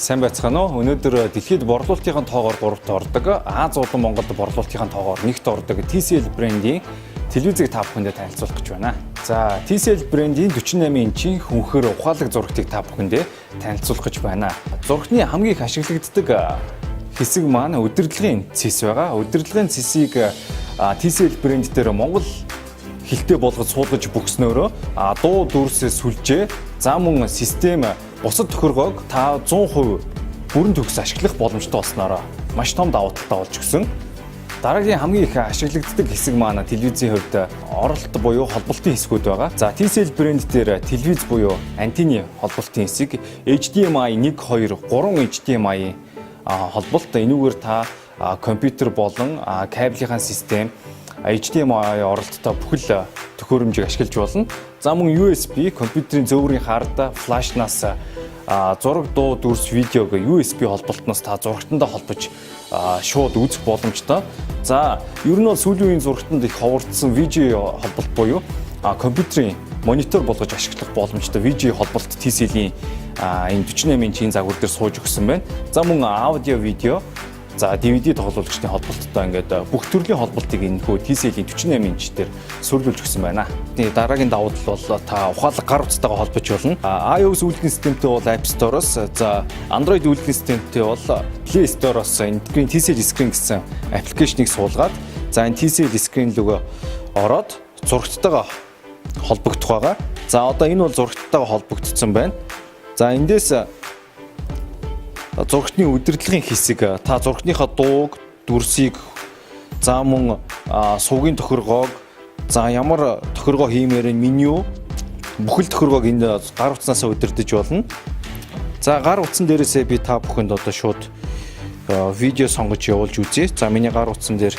Сайн байцгаана уу? Өнөөдөр дэлхийд борлуулалтын тоогоор 3-т ордог, Аз улан Монголд борлуулалтын тоогоор 1-т ордог TCL брендийн телевизийг та бүхэндээ танилцуулах гэж байна. За, TCL брендийн 48 инчийн хүнхэр ухаалаг зурагтыг та бүхэндээ танилцуулах гэж байна. Зурагтны хамгийн их ашиглагддаг хэсэг маань удирдлагын цэс байгаа. Удирдлагын цэсийг TCL брэнд дээр Монгол хилтэй болгож суулгаж бүгснөөрөө дуу дүрсээ сүлжээ, за мөн систем бусад тохиргоог та 100% бүрэн төгс ашиглах боломжтой болсноор маш том давуу талтай болж өгсөн. Дараагийн хамгийн их ашиглагддаг хэсэг маань телевизийн хувьд оролт буюу холболтын хэсгүүд байгаа. За TCL брэнд дээр телевиз буюу антенны холболтын хэсэг, HDMI 1, 2, 3 HDMI холболт, энүүгээр та компьютер болон кабелийнхаа систем HDMI оролттой бүхэл төхөөрөмжийг ашиглаж болно. За мөн USB компьютерийн зөөврийн хард, флашнаас зураг, дуу, дүрс, видеог USB холболтноос та зурагтандаа холбож шууд үзэх боломжтой. За ер нь бол сүүлийн үеийн зурагтанд их ховордсон видео холболт буюу компьютерийн монитор болгож ашиглах боломжтой видео холболт TCL-ийн энэ 48 инчийн загвар дээр сууж өгсөн байна. За мөн аудио, видео, за DVD тоглоомчны холболттой ингээд бүх төрлийн холболтыг энэ хөө TCL-ийн 48 инч дээр суурилуулж өгсөн байна. Дараагийн давуу тал бол та ухаалаг гар утастайгаа холбож болно. iOS үйлдвэрлэлийн системтэй бол App Store-оос, за Android үйлдвэрлэлийн системтэй бол Play Store-оос энэ TCL Screen гэсэн аппликейшнийг суулгаад, за энэ TCL Screen рүү ороод зурагттайгаа холбогдох байгаа. За одоо энэ бол зурагттайгаа холбогдсон байна. За эндээс зурагтны удирдлагын хэсэг, та зурагтныхаа дууг, дүрсийг, за мөн сувгийн тохиргоог, за ямар тохиргоо хиймээр меню, бүхэл тохиргоог энэ гар утаснаас удирдах болно. За гар утсан дээрээсээ би та бүхэнд одоо шууд видео сонгож явуулж үзье. За миний гар утсан дээр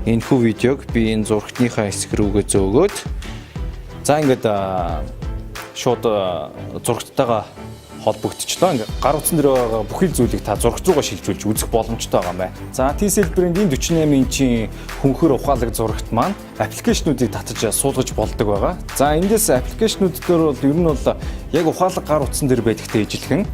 энэхүү видеог би энэ зурагтныхаа хэсэг рүүгээ зөөгөөд, за ингээд шууд зурагттайгаа холбогдчихлоо. Ингээ гар утсан дээр байгаа бүхэл зүйлийг та зурагт руугаа шилжүүлж үзэх боломжтой байгаа юм байна. За TCL брендийн 48 инчийн хүнхэр ухаалаг зурагт маань аппликейшнуудыг татаж суулгаж болдог байгаа. За эндээс аппликейшнууд дээр бол ер нь бол яг ухаалаг гар утсан дээр байдагтай ижилхэн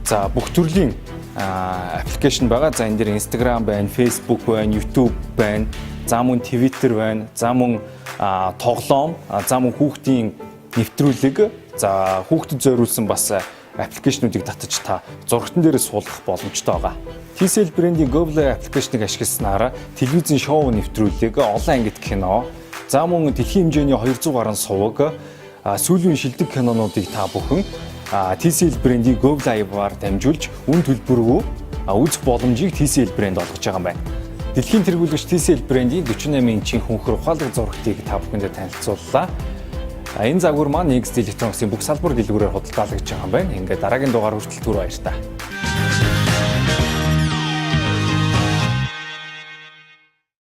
за бүх төрлийн аппликейшн байгаа. За энэ дээр Instagram байна, Facebook байна, YouTube байна, за мөн Twitter байна, за мөн тоглоом, за мөн хүүхдийн нэвтрүүлэг, за хүүхдэд зориулсан бас аппликейшнуудыг татаж та зурагтан дээрээ суулгах боломжтой байгаа. TCL брендийн Goplay аппликейшнийг ашигласнаар телевизийн шоу нэвтрүүлэг, олон ангит кино, за мөн дэлхийн хэмжээний 200 гаруй суваг, сүүлийн шилдэг кинонуудыг та бүхэн TCL брендийн Goplay-аар дамжуулж үн төлбөргүй үзэх боломжийг TCL брэнд олгож байгаа юм байна. Дэлхийн тэргүүлэгч TCL брендийн 48 инчийн хүнхэр ухаалаг зурагтыг та бүхэндээ танилцууллаа. Энэ загвар маань Next Electronics-ийн бүх салбар дэлгүүрээр худалдаалагдж байгаа юм байна. Ингээд дараагийн дугаар хүртэл түр баяр та.